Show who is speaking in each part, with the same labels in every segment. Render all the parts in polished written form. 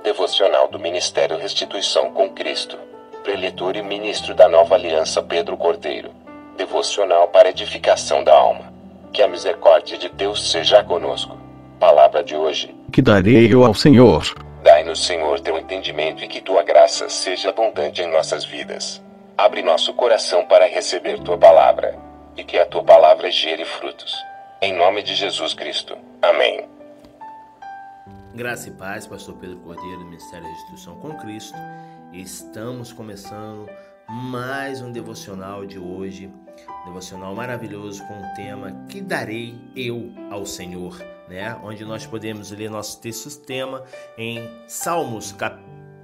Speaker 1: Devocional do Ministério Restituição com Cristo. Preletor e ministro da Nova Aliança Pedro Cordeiro. Devocional para edificação da alma. Que a misericórdia de Deus seja conosco. Palavra de hoje.
Speaker 2: Que darei eu ao Senhor?
Speaker 1: Dai-nos, Senhor, teu entendimento e que tua graça seja abundante em nossas vidas. Abre nosso coração para receber tua palavra. E que a tua palavra gere frutos. Em nome de Jesus Cristo. Amém.
Speaker 3: Graça e paz, pastor Pedro Cordeiro, do Ministério Restituição com Cristo. Estamos começando mais um devocional de hoje, devocional maravilhoso com o tema Que darei eu ao Senhor, né? Onde nós podemos ler nosso texto-tema em Salmos,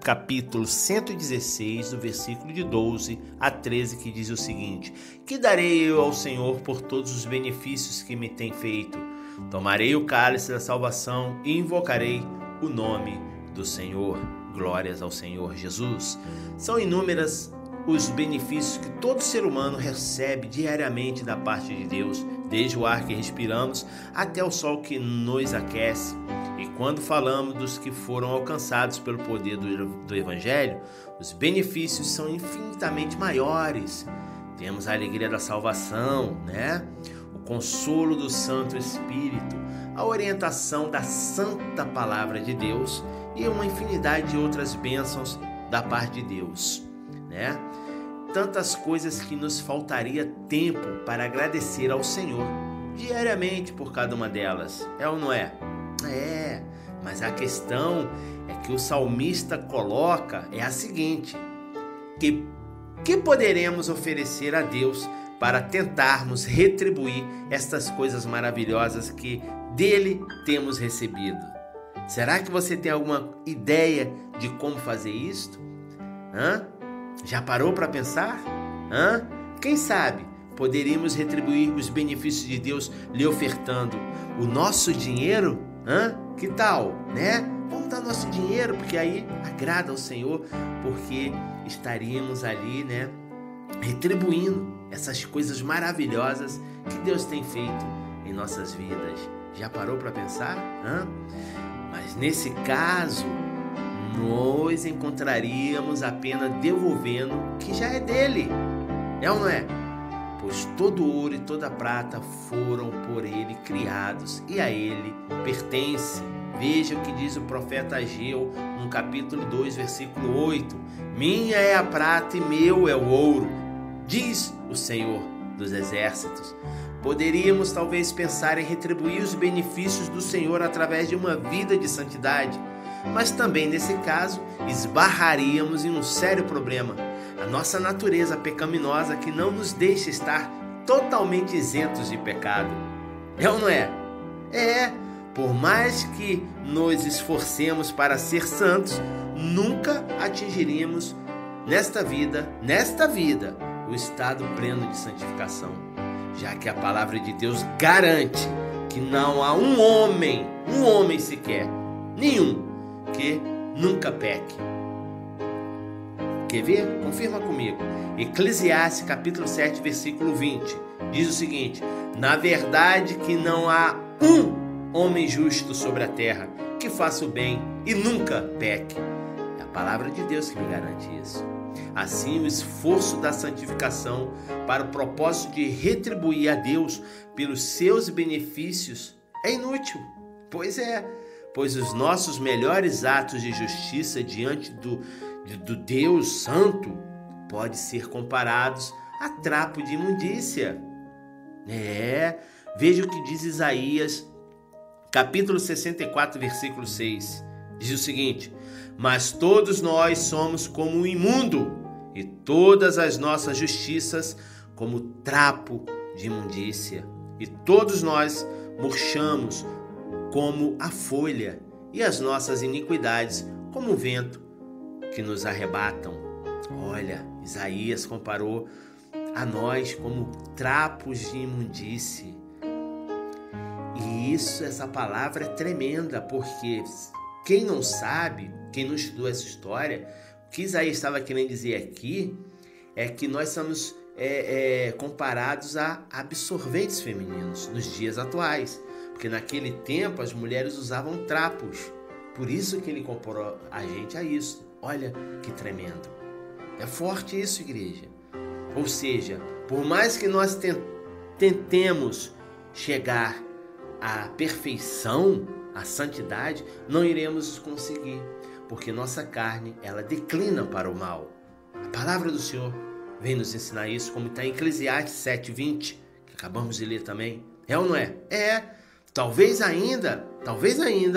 Speaker 3: capítulo 116, do versículo de 12 a 13, que diz o seguinte: Que darei eu ao Senhor por todos os benefícios que me tem feito? Tomarei o cálice da salvação e invocarei o nome do Senhor. Glórias ao Senhor Jesus. São inúmeras os benefícios que todo ser humano recebe diariamente da parte de Deus, desde o ar que respiramos até o sol que nos aquece. E quando falamos dos que foram alcançados pelo poder do Evangelho, os benefícios são infinitamente maiores. Temos a alegria da salvação, né? O consolo do Santo Espírito, a orientação da Santa Palavra de Deus e uma infinidade de outras bênçãos da parte de Deus, né? Tantas coisas que nos faltaria tempo para agradecer ao Senhor diariamente por cada uma delas, é ou não é? É, mas a questão é que o salmista coloca é a seguinte: que poderemos oferecer a Deus para tentarmos retribuir estas coisas maravilhosas que dele temos recebido? Será que você tem alguma ideia de como fazer isto? Já parou para pensar? Quem sabe poderíamos retribuir os benefícios de Deus lhe ofertando o nosso dinheiro? Que tal, né? Vamos dar nosso dinheiro, porque aí agrada ao Senhor, porque estaríamos ali, né, retribuindo essas coisas maravilhosas que Deus tem feito em nossas vidas. Já parou para pensar? Mas nesse caso, nós encontraríamos apenas devolvendo o que já é dele. É ou não é? Pois todo ouro e toda prata foram por ele criados e a ele pertence. Veja o que diz o profeta Ageu no capítulo 2, versículo 8. Minha é a prata e meu é o ouro, diz o Senhor dos Exércitos. Poderíamos talvez pensar em retribuir os benefícios do Senhor através de uma vida de santidade, mas também nesse caso esbarraríamos em um sério problema: a nossa natureza pecaminosa que não nos deixa estar totalmente isentos de pecado. É ou não é? Por mais que nos esforcemos para ser santos, nunca atingiríamos nesta vida, o estado pleno de santificação, já que a palavra de Deus garante que não há um homem sequer, nenhum, que nunca peque. Quer ver? Confirma comigo. Eclesiastes capítulo 7, versículo 20, diz o seguinte: Na verdade que não há um homem justo sobre a terra que faça o bem e nunca peque. É a palavra de Deus que me garante isso. Assim, o esforço da santificação para o propósito de retribuir a Deus pelos seus benefícios é inútil. Pois os nossos melhores atos de justiça diante do Deus Santo podem ser comparados a trapo de imundícia. Veja o que diz Isaías, capítulo 64, versículo 6. Diz o seguinte: Mas todos nós somos como o imundo, e todas as nossas justiças como trapo de imundícia. E todos nós murchamos como a folha, e as nossas iniquidades como o vento que nos arrebatam. Olha, Isaías comparou a nós como trapos de imundície. E essa palavra é tremenda, porque quem não sabe, quem não estudou essa história, o que Isaías estava querendo dizer aqui é que nós somos comparados a absorventes femininos nos dias atuais, porque naquele tempo as mulheres usavam trapos, Por isso que ele comparou a gente a isso. Olha que tremendo. É forte isso, igreja. Ou seja, por mais que nós tentemos chegar à perfeição, à santidade, não iremos conseguir, porque nossa carne, ela declina para o mal. A palavra do Senhor vem nos ensinar isso, como está em Eclesiastes 7:20, que acabamos de ler também. É ou não é? É. Talvez ainda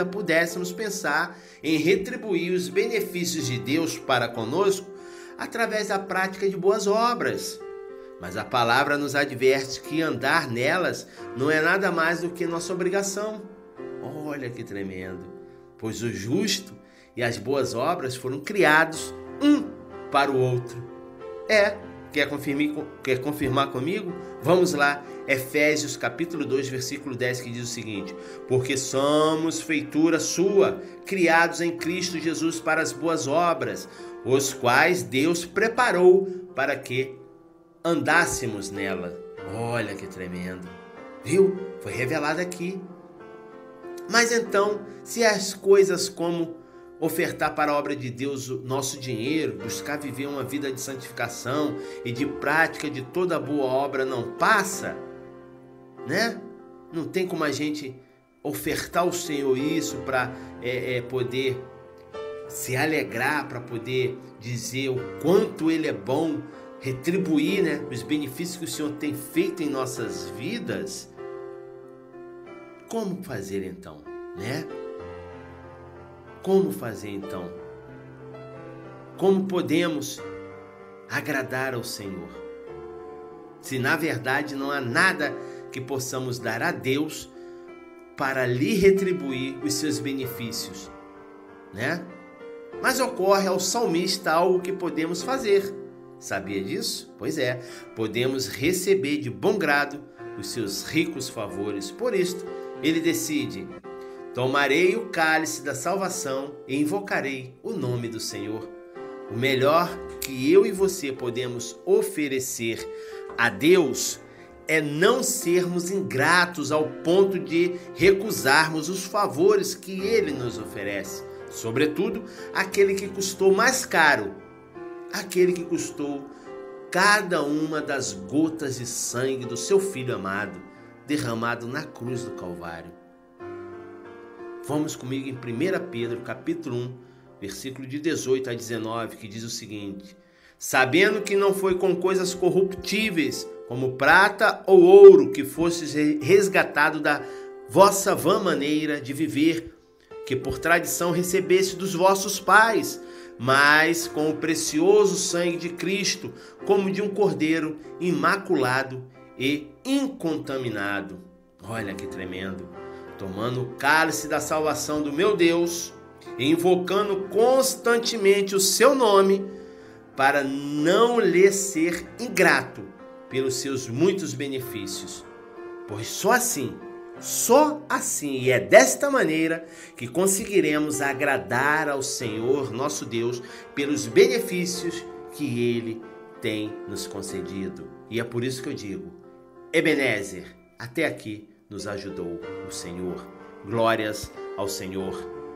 Speaker 3: pudéssemos pensar em retribuir os benefícios de Deus para conosco através da prática de boas obras. Mas a palavra nos adverte que andar nelas não é nada mais do que nossa obrigação. Olha que tremendo! Pois o justo e as boas obras foram criados um para o outro. Quer confirmar comigo? Vamos lá, Efésios capítulo 2, versículo 10, que diz o seguinte: porque somos feitura sua, criados em Cristo Jesus para as boas obras, os quais Deus preparou para que andássemos nela. Olha que tremendo! Viu? Foi revelado aqui. Mas então, se as coisas como ofertar para a obra de Deus o nosso dinheiro, buscar viver uma vida de santificação e de prática de toda boa obra não passa, né? Não tem como a gente ofertar ao Senhor isso para poder se alegrar, para poder dizer o quanto Ele é bom, retribuir, né, os benefícios que o Senhor tem feito em nossas vidas. Como fazer então, né? Como fazer então? Como podemos agradar ao Senhor? Se na verdade não há nada que possamos dar a Deus para lhe retribuir os seus benefícios, né? Mas ocorre ao salmista algo que podemos fazer. Sabia disso? Pois é, podemos receber de bom grado os seus ricos favores. Por isto, ele decide: tomarei o cálice da salvação e invocarei o nome do Senhor. O melhor que eu e você podemos oferecer a Deus é não sermos ingratos ao ponto de recusarmos os favores que Ele nos oferece. Sobretudo, aquele que custou mais caro, aquele que custou cada uma das gotas de sangue do seu Filho amado, derramado na cruz do Calvário. Vamos comigo em 1 Pedro, capítulo 1, versículo de 18 a 19, que diz o seguinte: sabendo que não foi com coisas corruptíveis, como prata ou ouro, que fostes resgatado da vossa vã maneira de viver, que por tradição recebeste dos vossos pais, mas com o precioso sangue de Cristo, como de um cordeiro imaculado e incontaminado. Olha que tremendo! Tomando o cálice da salvação do meu Deus e invocando constantemente o seu nome, para não lhe ser ingrato pelos seus muitos benefícios. Pois só assim, e é desta maneira que conseguiremos agradar ao Senhor nosso Deus pelos benefícios que Ele tem nos concedido. E é por isso que eu digo: Ebenezer, até aqui nos ajudou o Senhor. Glórias ao Senhor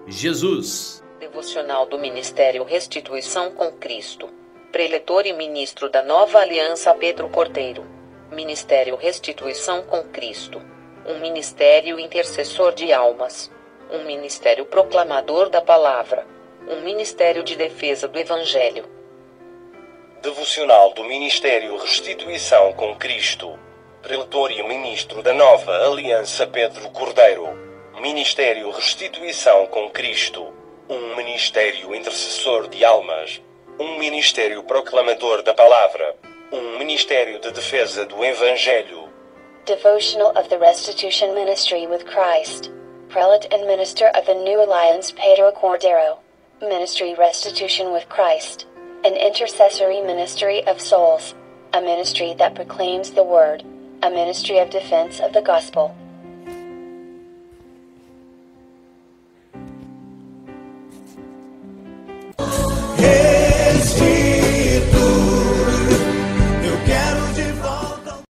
Speaker 3: Jesus.
Speaker 4: Devocional do Ministério Restituição com Cristo. Preletor e ministro da Nova Aliança Pedro Cordeiro. Ministério Restituição com Cristo. Um ministério intercessor de almas. Um ministério proclamador da palavra. Um ministério de defesa do Evangelho.
Speaker 5: Devocional do Ministério Restituição com Cristo. Preletor e ministro da Nova Aliança Pedro Cordeiro. Ministério Restituição com Cristo. Um ministério intercessor de almas. Um ministério proclamador da palavra. Um ministério de defesa do Evangelho.
Speaker 6: Devotional of the Restitution Ministry with Christ. Prelate and Minister of the New Alliance Pedro Cordeiro. Ministry Restitution with Christ. An intercessory ministry of souls. A ministry that proclaims the Word. A ministry of defense of the gospel.